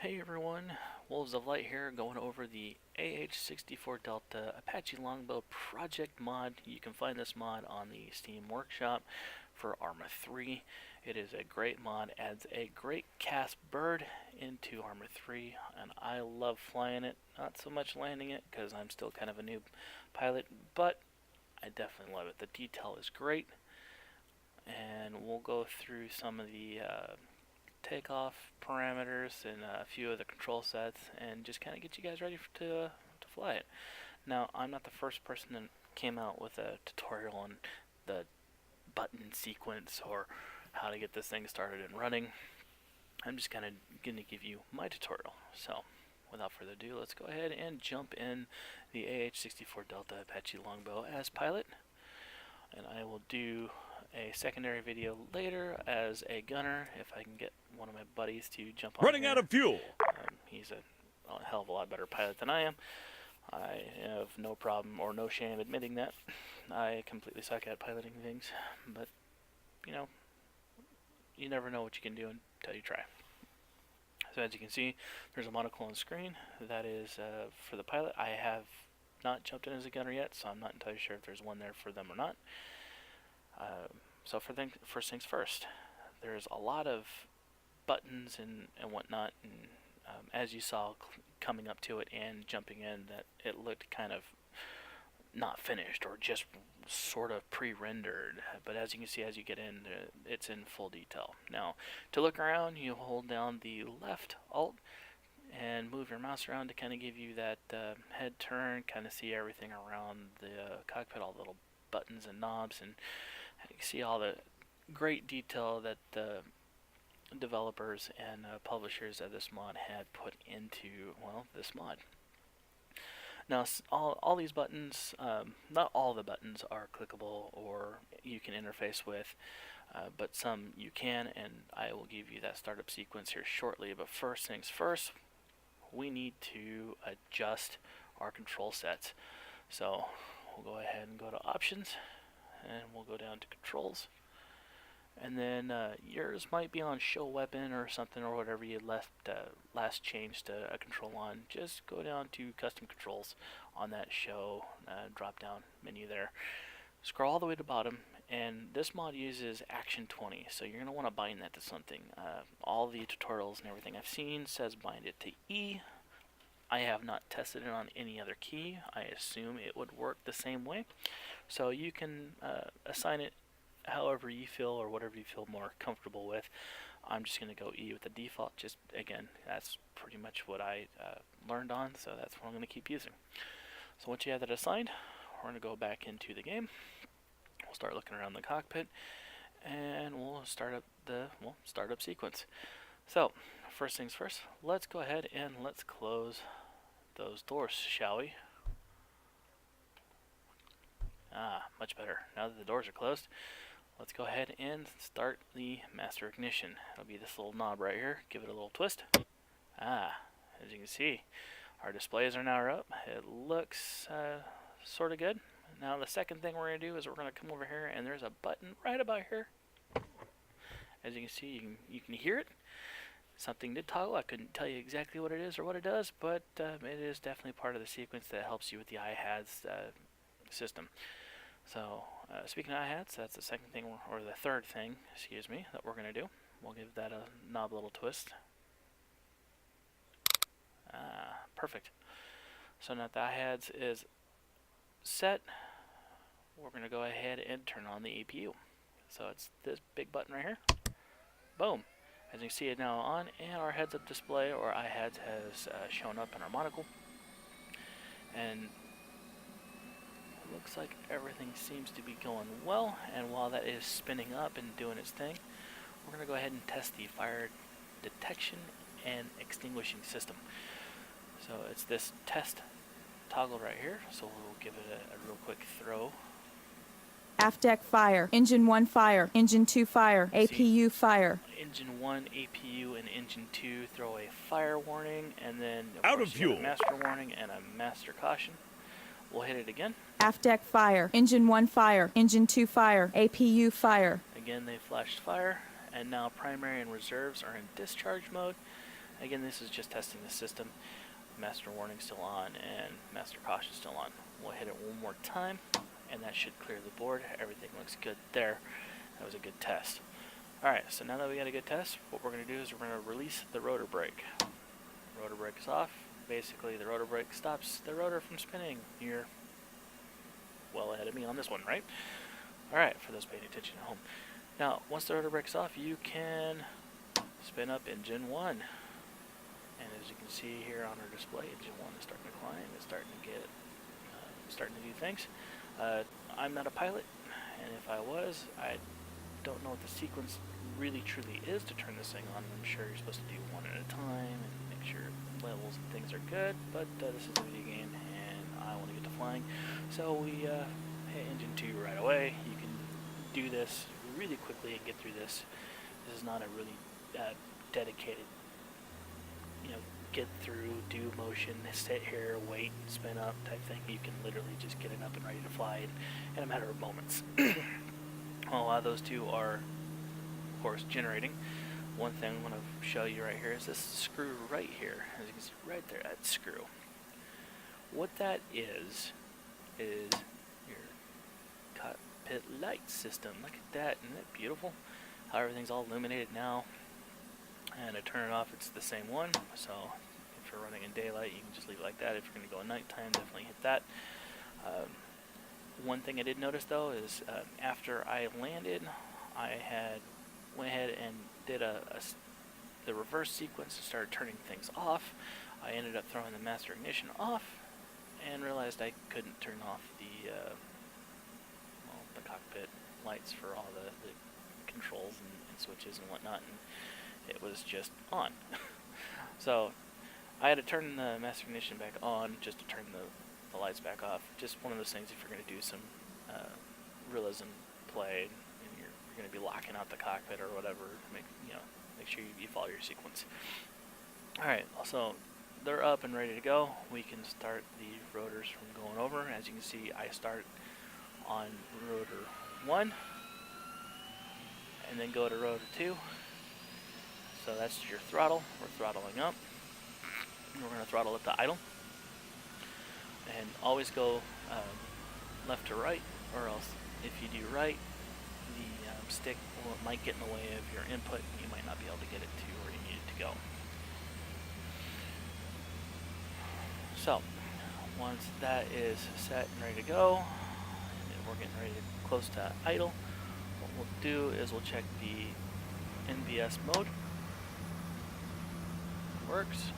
Hey everyone, Wolves of Light here, going over the AH-64D Apache Longbow project mod. You can find this mod on the Steam Workshop for Arma 3. It is a great mod, adds a great cast bird into Arma 3, and I love flying it, not so much landing it, because I'm still kind of a noob pilot, but I definitely love it. The detail is great, and we'll go through some of the takeoff parameters and a few of the control sets and just kind of get you guys ready to fly it. Now, I'm not the first person that came out with a tutorial on the button sequence or how to get this thing started and running. I'm just kind of going to give you my tutorial. So, without further ado, let's go ahead and jump in the AH-64D Apache Longbow as pilot. And I will do a secondary video later as a gunner if I can get one of my buddies to jump on Running here. out of fuel. He's a hell of a lot better pilot than I am. I have no problem or no shame admitting that. I completely suck at piloting things, but you know, you never know what you can do until you try. So as you can see, there's a monocle on the screen. That is for the pilot. I have not jumped in as a gunner yet, so I'm not entirely sure if there's one there for them or not. So first things first, there's a lot of buttons and whatnot, and as you saw coming up to it and jumping in, that it looked kind of not finished or just sort of pre-rendered, but as you can see as you get in, it's in full detail. Now, to look around, you hold down the left alt and move your mouse around to kind of give you that head turn, kind of see everything around the cockpit, all the little buttons and knobs, and you can see all the great detail that the developers and publishers of this mod had put into, well, this mod. Now, all these buttons, not all the buttons are clickable or you can interface with, but some you can, and I will give you that startup sequence here shortly. But first things first, we need to adjust our control sets. So we'll go ahead and go to options, and we'll go down to controls, and then yours might be on show weapon or something, or whatever you last changed a control on. Just go down to custom controls on that show drop down menu there, scroll all the way to the bottom, and this mod uses action 20, so you're going to want to bind that to something. All the tutorials and everything I've seen says bind it to E. I have not tested it on any other key. I assume it would work the same way. So you can assign it however you feel or whatever you feel more comfortable with. I'm just going to go E with the default. Just again, that's pretty much what I learned on, so that's what I'm going to keep using. So once you have that assigned, we're going to go back into the game. We'll start looking around the cockpit, and we'll start up the startup sequence. So first things first, let's go ahead and let's close those doors, shall we? Much better. Now that the doors are closed, let's go ahead and start the master ignition. It'll be this little knob right here. Give it a little twist. As you can see, our displays are now up. It looks sort of good. Now the second thing we're going to do is we're going to come over here, and there's a button right about here. As you can see, you can hear it. Something did toggle. I couldn't tell you exactly what it is or what it does, but it is definitely part of the sequence that helps you with the AH system. So speaking of AH, that's the second thing, or the third thing, excuse me, that we're going to do. We'll give that a knob little twist. Perfect. So now that the AH is set, we're going to go ahead and turn on the APU. So it's this big button right here. Boom. As you can see, it now on, and our heads-up display, or AH, has shown up in our monocle. And it looks like everything seems to be going well, and while that is spinning up and doing its thing, we're going to go ahead and test the fire detection and extinguishing system. So it's this test toggle right here, so we'll give it a real quick throw. Aft deck fire, engine 1 fire, engine 2 fire, APU fire. Engine 1, APU, and engine 2 throw a fire warning, and then Out of fuel. a master warning and a master caution. We'll hit it again. Aft deck fire, engine 1 fire, engine 2 fire, APU fire. Again, they flashed fire, and now primary and reserves are in discharge mode. Again, this is just testing the system. Master warning still on and master caution still on. We'll hit it one more time and that should clear the board. Everything looks good there. That was a good test. Alright, so now that we got a good test, what we're going to do is we're going to release the rotor brake. Rotor brake is off. Basically, the rotor brake stops the rotor from spinning. You're well ahead of me on this one, right? Alright, for those paying attention at home. Now, once the rotor brake's off, you can spin up engine 1. And as you can see here on our display, engine 1 is starting to climb. It's starting to get, starting to do things. I'm not a pilot, and if I was, I don't know what the sequence really truly is to turn this thing on. I'm sure you're supposed to do one at a time and make sure levels and things are good, but this is a video game and I want to get to flying. So we hit engine 2 right away. You can do this really quickly and get through this. This is not a really dedicated, get through, do motion, sit here, wait, spin up type thing. You can literally just get it up and ready to fly in a matter of moments. Well, a lot of those two are, of course, generating. One thing I want to show you right here is this screw right here. As you can see right there, that screw. What that is your cockpit light system. Look at that, isn't that beautiful? How everything's all illuminated now. And to turn it off, it's the same one. So if you're running in daylight, you can just leave it like that. If you're going to go at nighttime, definitely hit that. One thing I did notice though is after I landed, I went ahead and did the reverse sequence and started turning things off. I ended up throwing the master ignition off and realized I couldn't turn off the cockpit lights for all the controls and switches and whatnot, and it was just on. So I had to turn the master ignition back on just to turn the lights back off. Just one of those things if you're going to do some realism play and you're going to be locking out the cockpit or whatever, make sure you follow your sequence. Alright, so they're up and ready to go. We can start the rotors from going over. As you can see, I start on rotor 1 and then go to rotor 2. So that's your throttle. We're throttling up. And we're going to throttle up to idle. And always go left to right, or else if you do right, the stick might get in the way of your input. You might not be able to get it to where you need it to go. So once that is set and ready to go, and we're getting ready to close to idle, what we'll do is we'll check the NBS mode. It works.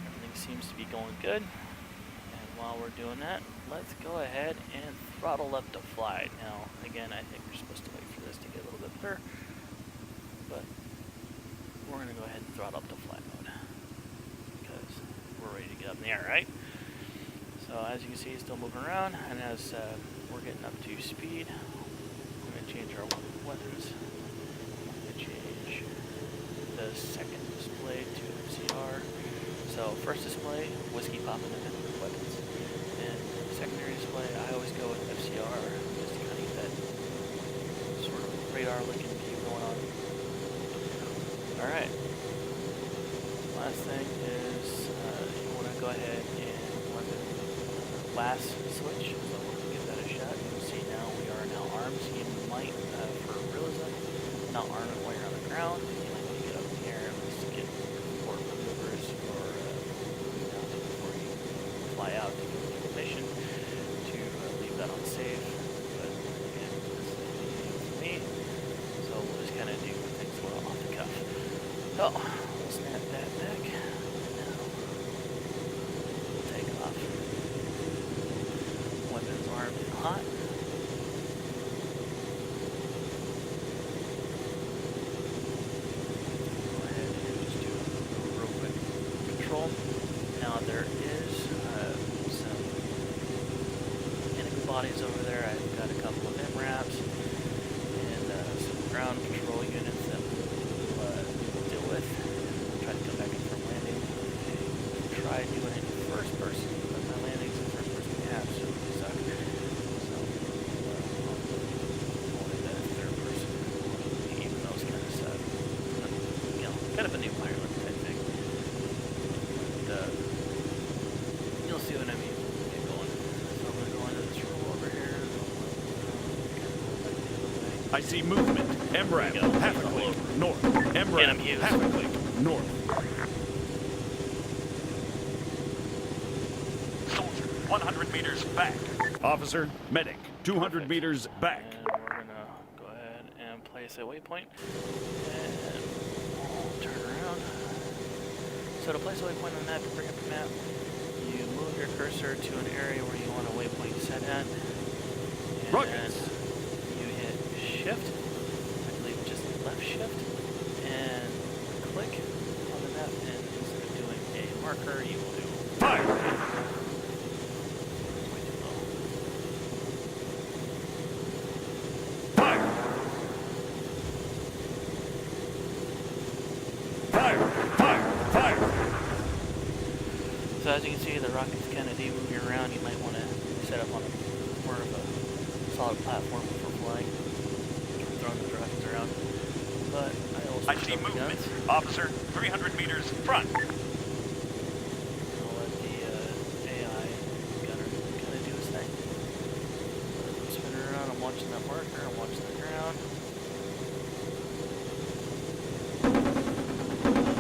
Everything seems to be going good. And while we're doing that, let's go ahead and throttle up to fly. Now, again, I think we're supposed to wait for this to get a little bit better, but we're going to go ahead and throttle up to fly mode because we're ready to get up in the air, right? So as you can see, it's still moving around, and as we're getting up to speed, we're going to change our weapons. I'm going to change the second display to FCR. So first display, whiskey popping in weapons, and secondary display, I always go with FCR just to kind of get that sort of radar looking view going on. Alright, last thing is you want to go ahead and weapon last switch, so we'll give that a shot. You can see now we are now armed. You might, for realism, not arm it while you're on the ground. You might want to get up in the air and just get more maneuvers or before you fly out to give you permission to leave that on safe. But again, this is for me, so we'll just kind of do things a little off the cuff. So we'll snap that back. Now we'll take off. Weapons armed and hot. Go ahead and just do a real quick control. Now there is some enemy bodies over there. I've got a couple of MRAPs and some ground control units that we'll deal with. Try to come back in from landing. Okay. Try doing it in first person, but my landings in first person absolutely suck. So only that third person, even those kind of suck. kind of a new wireless type thing. And, you'll see what I mean when we get going. So I'm going to go into this room over here. I see movement. MRAP, half a click, north. MRAP, half a click, north. Soldier, 100 meters back. Officer, medic, 200 meters back. And we're going to go ahead and place a waypoint. And we'll turn around. So to place a waypoint on the map, to bring up the map, you move your cursor to an area where you want a waypoint set at. And Rockets. you hit shift, I believe just left shift, and click on the map, and instead of doing a marker, you will do Fire! way too low. Fire! Fire! Fire! Fire! So as you can see, the rockets kind of do move you around. You might want to set up on more of a solid platform for flying, throwing the rockets around. But I also I see movement. Officer, 300 meters front. I'll let the AI gunner kind of do his thing. I'm spinning around. I'm watching that marker. I'm watching the ground.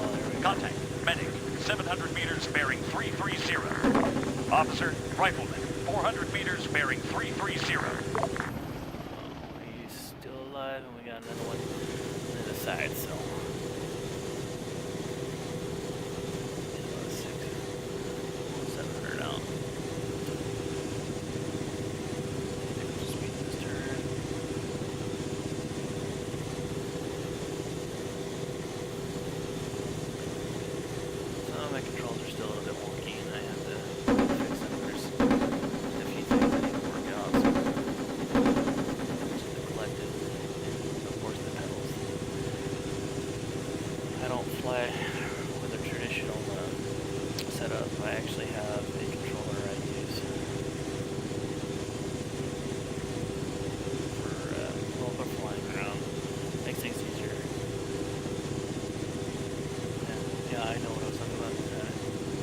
Oh, there we go. Contact, medic, 700 meters bearing 330. Officer, rifleman, 400 meters bearing 330. Oh, he's still alive, and we got another one on the other side, so. 700 out. Just wait this turn. Some of my controls are still a little bit wonky, and I have to fix them. There's a few things I need to work out. So just the collective, and of course the pedals. I don't fly with a traditional setup. I actually have a controller I use for flying around. Makes things easier. Yeah, I know what I was talking about.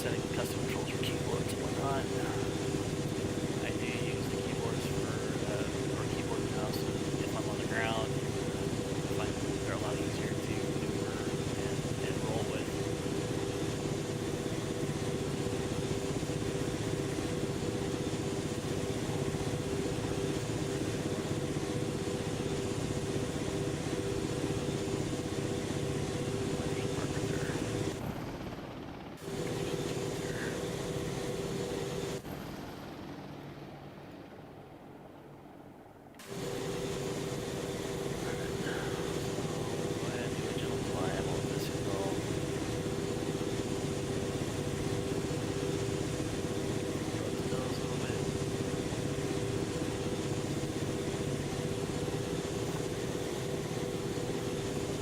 Setting custom controls for keyboards and whatnot. I do use the keyboards for keyboard and mouse if I'm on the ground. I find they're a lot easier to maneuver and roll with. There's a marker there.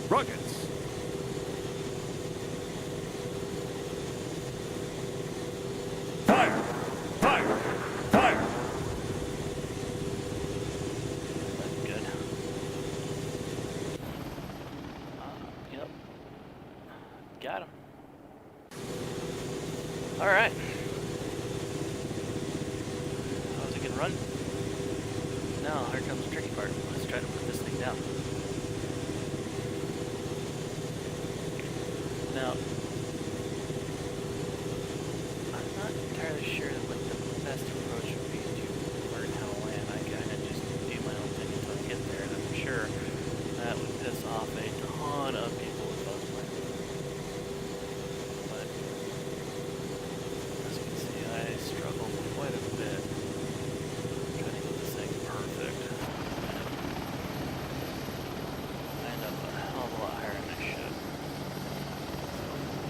Rockets. Fire! Fire! Fire! That's good. Yep. Got him. Alright. That was a good run. Now, here comes the tricky part. Let's try to put this thing down. Now, I'm not entirely sure what the best approach would be to learn how to land. I kind of just do my own thing until I get there, and I'm sure that would piss off a ton of people if I was playing. But, as you can see, I struggle quite a bit trying to get this thing perfect. I end up a hell of a lot higher than I should. So,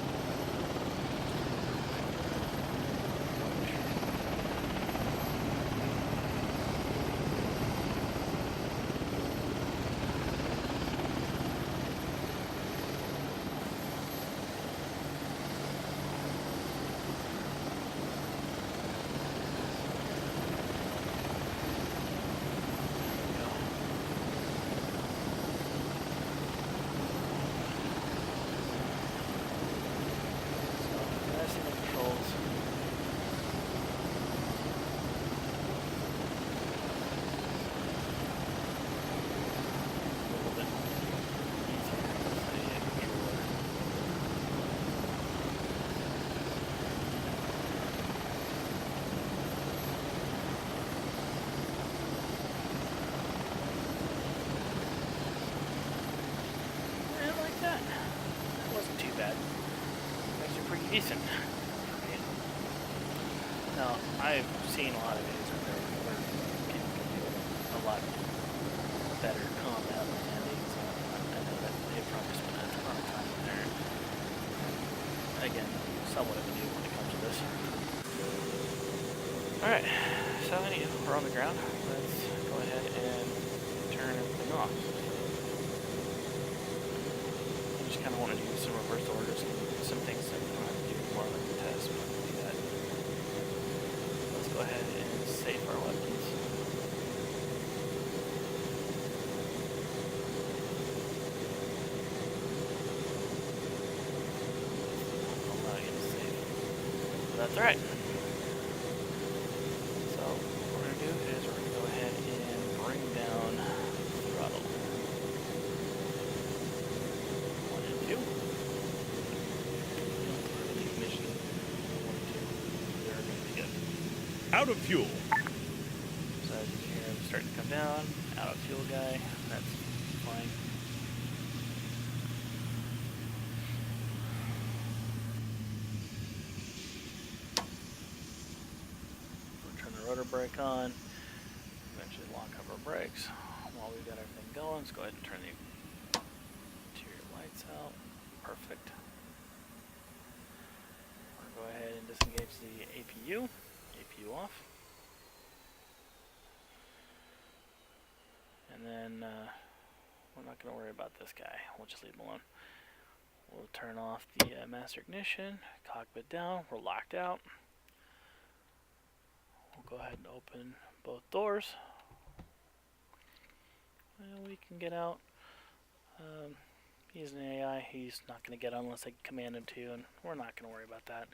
decent. Now, I've seen a lot of videos out there where people can do a lot better combat landings. I know that they've probably spent a ton of time in there. Again, somewhat of a new when it comes to this. Alright, so anyway, we're on the ground. Let's go ahead and turn everything off. I just kind of want to do some reverse orders, some things that we don't have to do more like the test, but we'll do that. Let's go ahead and save our weapons. I'll allow you to save. So that's alright. So what we're going to do is we're going to go ahead and bring down throttle. 1 and 2. Ignition. 1 and 2. They're going to be good. Out of fuel. So as you can hear, I'm starting to come down. Out of fuel guy. That's fine. We'll turn the rotor brake on. Eventually lock up our brakes. While we've got everything going, let's go ahead and turn the interior lights out. Perfect. We'll go ahead and disengage the APU. APU off. And then we're not going to worry about this guy. We'll just leave him alone. We'll turn off the master ignition. Cockpit down. We're locked out. We'll go ahead and open both doors. And we can get out. He's an AI. He's not going to get out unless I command him to, and we're not going to worry about that.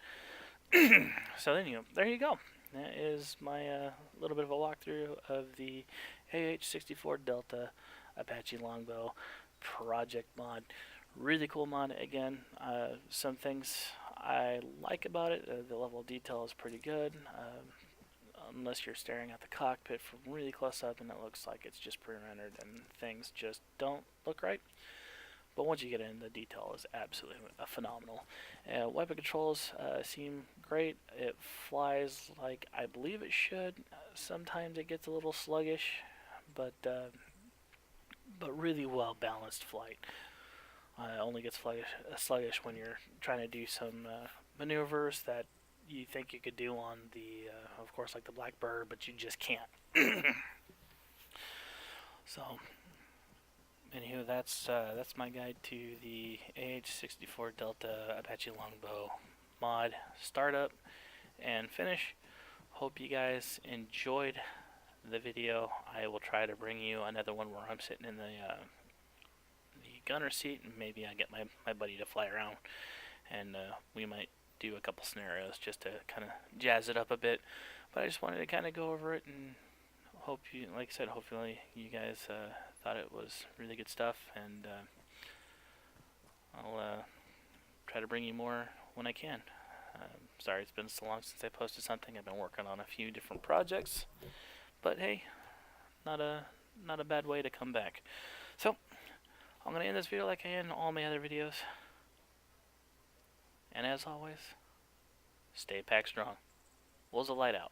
So then there you go. That is my little bit of a walkthrough of the AH-64D Apache Longbow project mod. Really cool mod. Again, some things I like about it. The level of detail is pretty good. Unless you're staring at the cockpit from really close up and it looks like it's just pre-rendered and things just don't look right. But once you get in, the detail is absolutely phenomenal. Weapon controls seem great. It flies like I believe it should. Sometimes it gets a little sluggish, but really well balanced flight. Only gets sluggish when you're trying to do some maneuvers that you think you could do on the, of course, like the Blackbird, but you just can't. So, anywho, that's my guide to the AH-64D Apache Longbow mod startup and finish. Hope you guys enjoyed the video. I will try to bring you another one where I'm sitting in the gunner seat, and maybe I get my buddy to fly around, and we might do a couple scenarios just to kind of jazz it up a bit. But I just wanted to kind of go over it and hope you, like I said, hopefully you guys thought it was really good stuff, and I'll try to bring you more when I can. Sorry it's been so long since I posted something. I've been working on a few different projects, but hey, not a bad way to come back. So I'm gonna end this video like I end all my other videos. And as always, stay pack strong. Wolves of Light out.